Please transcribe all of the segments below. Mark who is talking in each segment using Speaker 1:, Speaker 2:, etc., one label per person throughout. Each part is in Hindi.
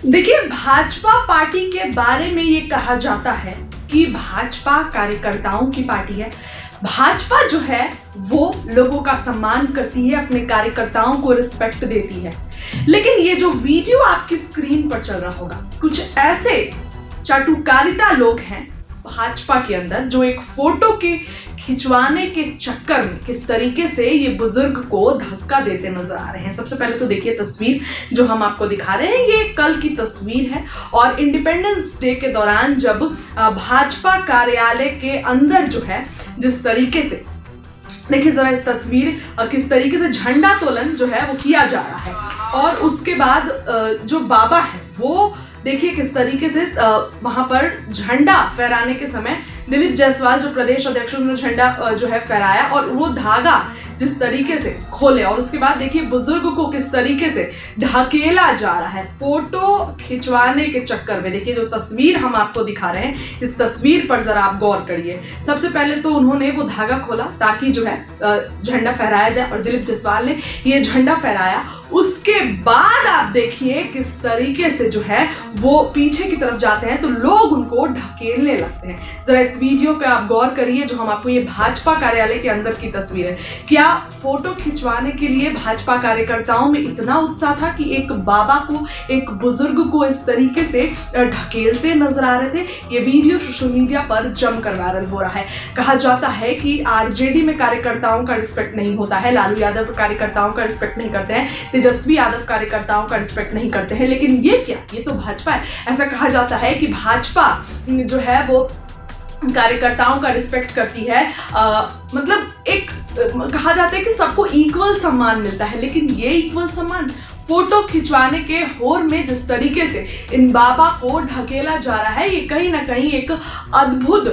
Speaker 1: देखिए, भाजपा पार्टी के बारे में ये कहा जाता है कि भाजपा कार्यकर्ताओं की पार्टी है। भाजपा जो है वो लोगों का सम्मान करती है, अपने कार्यकर्ताओं को रिस्पेक्ट देती है। लेकिन ये जो वीडियो आपकी स्क्रीन पर चल रहा होगा, कुछ ऐसे चाटुकारिता लोग हैं भाजपा के अंदर जो एक फोटो के खिंचवाने के चक्कर में किस तरीके से ये बुजुर्ग को धक्का देते नजर आ रहे हैं। सबसे पहले तो देखिए तस्वीर जो हम आपको दिखा रहे हैं, ये कल की तस्वीर है और इंडिपेंडेंस डे के दौरान जब भाजपा कार्यालय के अंदर जो है जिस तरीके से, देखिए जरा इस तस्वीर, किस तरीके से झंडा तोलन जो है वो किया जा रहा है और उसके बाद जो बाबा है वो देखिए किस तरीके से वहां पर झंडा फहराने के समय दिलीप जायसवाल जो प्रदेश अध्यक्ष, उन्होंने झंडा जो है फहराया और वो धागा जिस तरीके से खोले और उसके बाद देखिए बुजुर्ग को किस तरीके से ढकेला जा रहा है फोटो खिंचवाने के चक्कर में। देखिए जो तस्वीर हम आपको दिखा रहे हैं, इस तस्वीर पर जरा आप गौर करिए। सबसे पहले तो उन्होंने वो धागा खोला ताकि जो है झंडा फहराया जाए और दिलीप जायसवाल ने ये झंडा फहराया। उसके बाद आप देखिए किस तरीके से जो है वो पीछे की तरफ जाते हैं तो लोग उनको ढकेलने लगते हैं। जरा इस वीडियो पे आप गौर करिए जो हम आपको, ये भाजपा कार्यालय के अंदर की तस्वीर है। क्या फोटो खिंचवाने के लिए भाजपा कार्यकर्ताओं में इतना उत्साह था कि एक बाबा को, एक बुजुर्ग को इस तरीके से ढकेलते नजर आ रहे थे। ये वीडियो सोशल मीडिया पर जमकर वायरल हो रहा है। कहा जाता है कि आरजेडी में कार्यकर्ताओं का रिस्पेक्ट नहीं होता है, लालू यादव कार्यकर्ताओं का रिस्पेक्ट नहीं करते हैं, तेजस्वी यादव कार्यकर्ताओं का रिस्पेक्ट नहीं करते हैं। लेकिन ये क्या, ये तो भाजपा है। ऐसा कहा जाता है कि भाजपा जो है वो कार्यकर्ताओं का रिस्पेक्ट करती है। मतलब एक कहा जाता है कि सबको इक्वल सम्मान मिलता है, लेकिन ये इक्वल सम्मान फोटो खिंचवाने के होर में जिस तरीके से इन बाबा को ढकेला जा रहा है, ये कहीं ना कहीं एक अद्भुत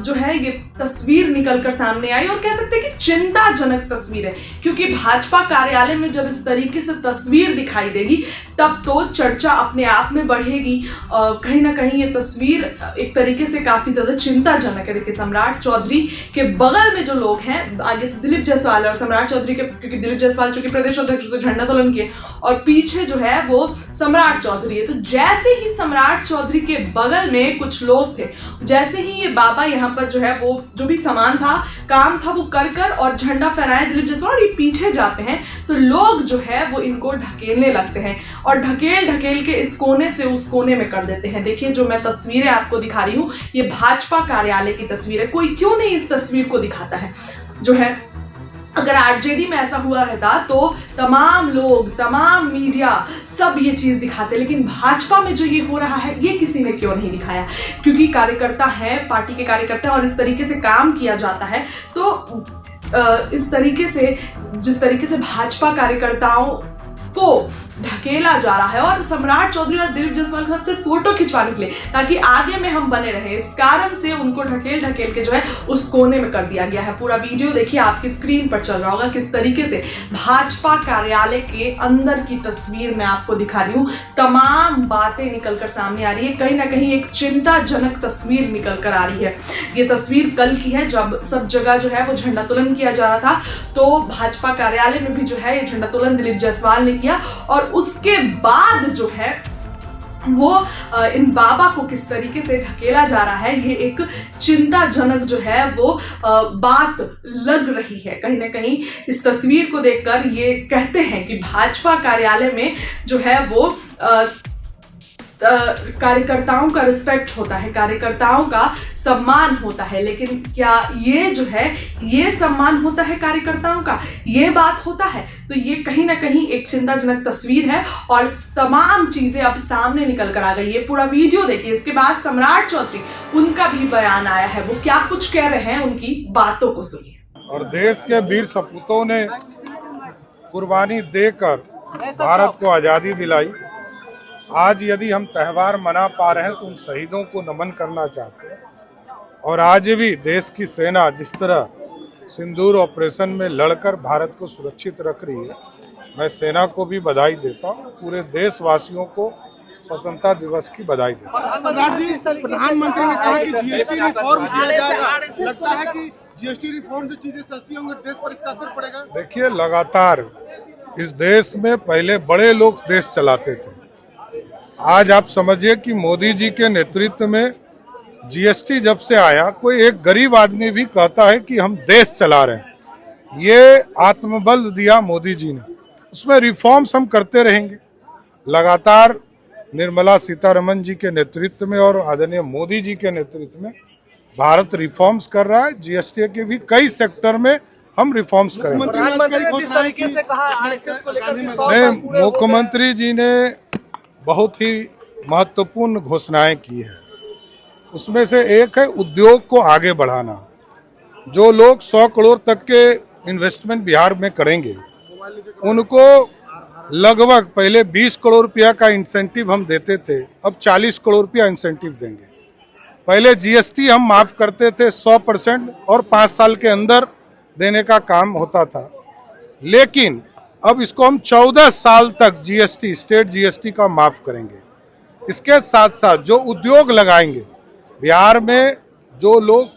Speaker 1: जो है ये तस्वीर निकलकर सामने आई और कह सकते हैं कि चिंताजनक तस्वीर है। क्योंकि भाजपा कार्यालय में जब इस तरीके से तस्वीर दिखाई देगी तब तो चर्चा अपने आप में बढ़ेगी। कहीं ना कहीं ये तस्वीर एक तरीके से काफी ज्यादा चिंताजनक है। देखिए सम्राट चौधरी के बगल में जो लोग हैं, आगे तो दिलीप जायसवाल और सम्राट चौधरी के, क्योंकि दिलीप जायसवाल चूंकि प्रदेश अध्यक्ष से झंडा तोलन किए और पीछे जो है वो सम्राट चौधरी है। तो जैसे ही सम्राट चौधरी के बगल में कुछ लोग थे, जैसे ही ये बाबा यहाँ पर जो है वो जो भी सामान था, काम था, वो कर और झंडा फहराए दिलीप जायसवाल और ये पीछे जाते हैं तो लोग जो है वो इनको ढकेलने लगते हैं और ढकेल के इस कोने से उस कोने में कर देते हैं। देखिए जो मैं तस्वीरें आपको दिखा रही हूँ, ये भाजपा कार्यालय की तस्वीर है। कोई क्यों नहीं इस तस्वीर को दिखाता है जो है। अगर आरजेडी में ऐसा हुआ रहता तो तमाम लोग, तमाम मीडिया सब ये चीज दिखाते, लेकिन भाजपा में जो ये हो रहा है ये किसी ने क्यों नहीं दिखाया? क्योंकि कार्यकर्ता है, पार्टी के कार्यकर्ता, और इस तरीके से काम किया जाता है तो इस तरीके से, जिस तरीके से भाजपा कार्यकर्ताओं को ढकेला जा रहा है और सम्राट चौधरी और दिलीप जायसवाल के साथ सिर्फ फोटो खिंचवाने के लिए ताकि आगे में हम बने रहे, इस कारण से उनको ढकेल के जो है उस कोने में कर दिया गया है। पूरा वीडियो देखिए आपकी स्क्रीन पर चल रहा होगा किस तरीके से भाजपा कार्यालय के अंदर की तस्वीर मैं आपको दिखा रही हूँ। तमाम बातें निकलकर सामने आ रही है, कहीं ना कहीं एक चिंताजनक तस्वीर निकल कर आ रही है। ये तस्वीर कल की है जब सब जगह जो है वो झंडा तोलन किया जा रहा था, तो भाजपा कार्यालय में भी जो है ये झंडा तोलन दिलीप जायसवाल ने किया और उसके बाद जो है वो इन बाबा को किस तरीके से ढकेला जा रहा है, ये एक चिंताजनक जो है वो बात लग रही है। कहीं ना कहीं इस तस्वीर को देखकर ये कहते हैं कि भाजपा कार्यालय में जो है वो कार्यकर्ताओं का रिस्पेक्ट होता है, कार्यकर्ताओं का सम्मान होता है। लेकिन क्या ये जो है ये सम्मान होता है कार्यकर्ताओं का, ये बात होता है? तो ये कहीं ना कहीं एक चिंताजनक तस्वीर है और तमाम चीजें अब सामने निकल कर आ गई। ये पूरा वीडियो देखिए। इसके बाद सम्राट चौधरी, उनका भी बयान आया है, वो क्या कुछ कह रहे हैं, उनकी बातों को सुनिए।
Speaker 2: और देश के वीर सपूतों ने कुर्बानी देकर भारत को आज़ादी दिलाई। आज यदि हम त्यौहार मना पा रहे हैं तो उन शहीदों को नमन करना चाहते हैं। और आज भी देश की सेना जिस तरह सिंदूर ऑपरेशन में लड़कर भारत को सुरक्षित रख रही है, मैं सेना को भी बधाई देता हूँ, पूरे देशवासियों को स्वतंत्रता दिवस की बधाई देता हूँ।
Speaker 3: प्रधानमंत्री ने कहा कि जीएसटी रिफॉर्म किया जाएगा, लगता है कि जीएसटी रिफॉर्म से चीजें सस्ती होंगी, देश पर इसका असर पड़ेगा?
Speaker 2: देखिए लगातार इस देश में पहले बड़े लोग देश चलाते थे, आज आप समझिए कि मोदी जी के नेतृत्व में जीएसटी जब से आया, कोई एक गरीब आदमी भी कहता है कि हम देश चला रहे हैं। ये आत्मबल दिया मोदी जी ने, उसमें रिफॉर्म्स हम करते रहेंगे। लगातार निर्मला सीतारमण जी के नेतृत्व में और आदरणीय मोदी जी के नेतृत्व में भारत रिफॉर्म्स कर रहा है। जीएसटी के भी कई सेक्टर में हम रिफॉर्म्स करेंगे। मुख्यमंत्री जी ने बहुत ही महत्वपूर्ण घोषणाएं की है। उसमें से एक है उद्योग को आगे बढ़ाना। जो लोग 100 करोड़ तक के इन्वेस्टमेंट बिहार में करेंगे, उनको लगभग पहले 20 करोड़ रुपया का इंसेंटिव हम देते थे, अब 40 करोड़ रुपया इंसेंटिव देंगे। पहले जीएसटी हम माफ करते थे 100% और 5 साल के अंदर देने का काम होता था, लेकिन अब इसको हम 14 साल तक जीएसटी, स्टेट जीएसटी का माफ करेंगे। इसके साथ साथ जो उद्योग लगाएंगे बिहार में, जो लोग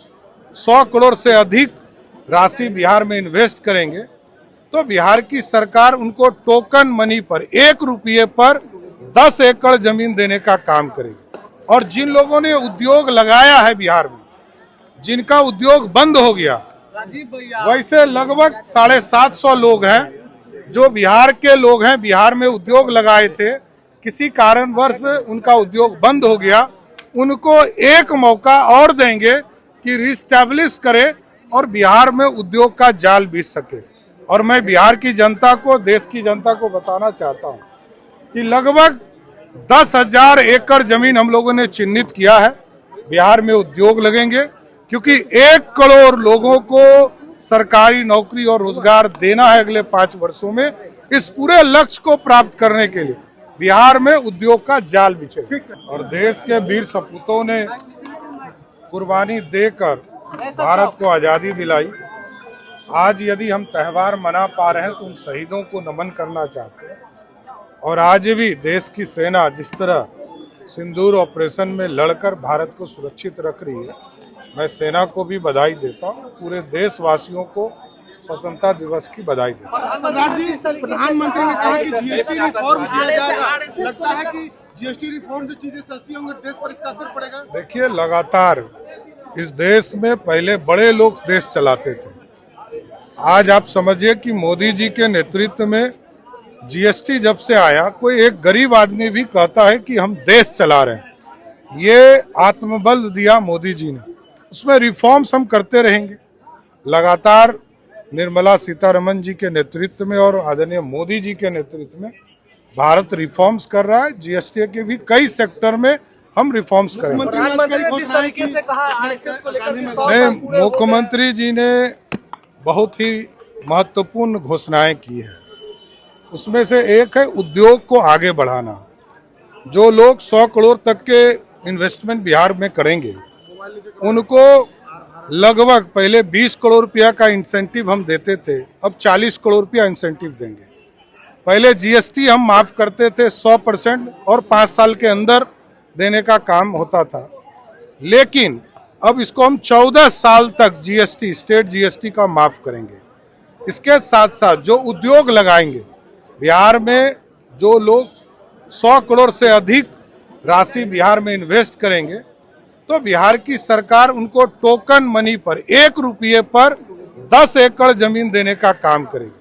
Speaker 2: 100 करोड़ से अधिक राशि बिहार में इन्वेस्ट करेंगे, तो बिहार की सरकार उनको टोकन मनी पर 1 रुपये पर 10 एकड़ जमीन देने का काम करेगी। और जिन लोगों ने उद्योग लगाया है बिहार में, जिनका उद्योग बंद हो गया, वैसे लगभग 750 लोग हैं जो बिहार के लोग हैं, बिहार में उद्योग लगाए थे, किसी कारणवश उनका उद्योग बंद हो गया, उनको एक मौका और देंगे कि रिस्टैब्लिश करें और बिहार में उद्योग का जाल बिछ सके। और मैं बिहार की जनता को, देश की जनता को बताना चाहता हूं कि लगभग 10,000 एकड़ जमीन हम लोगों ने चिन्हित किया है, बिहार में उद्योग लगेंगे, क्योंकि 1 करोड़ लोगों को सरकारी नौकरी और रोजगार देना है अगले 5 वर्षों में। इस पूरे लक्ष्य को प्राप्त करने के लिए बिहार में उद्योग का जाल बिछे। और देश के वीर सपूतों ने कुर्बानी देकर भारत को आज़ादी दिलाई। आज यदि हम त्यौहार मना पा रहे हैं तो उन शहीदों को नमन करना चाहते हैं। और आज भी देश की सेना जिस तरह सिंदूर ऑपरेशन में लड़कर भारत को सुरक्षित रख रही है, मैं सेना को भी बधाई देता हूँ, पूरे देशवासियों को स्वतंत्रता दिवस की बधाई देता हूँ।
Speaker 3: सम्राट जी, प्रधानमंत्री ने कहा कि जीएसटी रिफॉर्म किया जाएगा। लगता है कि जीएसटी रिफॉर्म से चीजें सस्ती होंगी, देश पर इसका असर पड़ेगा?
Speaker 2: देखिए, लगातार इस देश में पहले बड़े लोग देश चलाते थे। आज आप समझिए कि मोदी जी के नेतृत्व में जीएसटी जब से आया, कोई एक गरीब आदमी भी कहता है कि हम देश चला रहे हैं। ये आत्मबल दिया मोदी जी ने, उसमें रिफॉर्म्स हम करते रहेंगे। लगातार निर्मला सीतारमण जी के नेतृत्व में और आदरणीय मोदी जी के नेतृत्व में भारत रिफॉर्म्स कर रहा है। जीएसटी के भी कई सेक्टर में हम रिफॉर्म्स करेंगे। मुख्यमंत्री जी ने बहुत ही महत्वपूर्ण घोषणाएं की है। उसमें से एक है उद्योग को आगे बढ़ाना। जो लोग 100 करोड़ तक के इन्वेस्टमेंट बिहार में करेंगे, उनको लगभग पहले 20 करोड़ रुपया का इंसेंटिव हम देते थे, अब 40 करोड़ रुपया इंसेंटिव देंगे। पहले जीएसटी हम माफ करते थे 100% और 5 साल के अंदर देने का काम होता था, लेकिन अब इसको हम 14 साल तक जीएसटी, स्टेट जीएसटी का माफ करेंगे। इसके साथ साथ जो उद्योग लगाएंगे बिहार में, जो लोग 100 करोड़ से अधिक राशि बिहार में इन्वेस्ट करेंगे, तो बिहार की सरकार उनको टोकन मनी पर 1 रुपये पर 10 एकड़ जमीन देने का काम करेगी।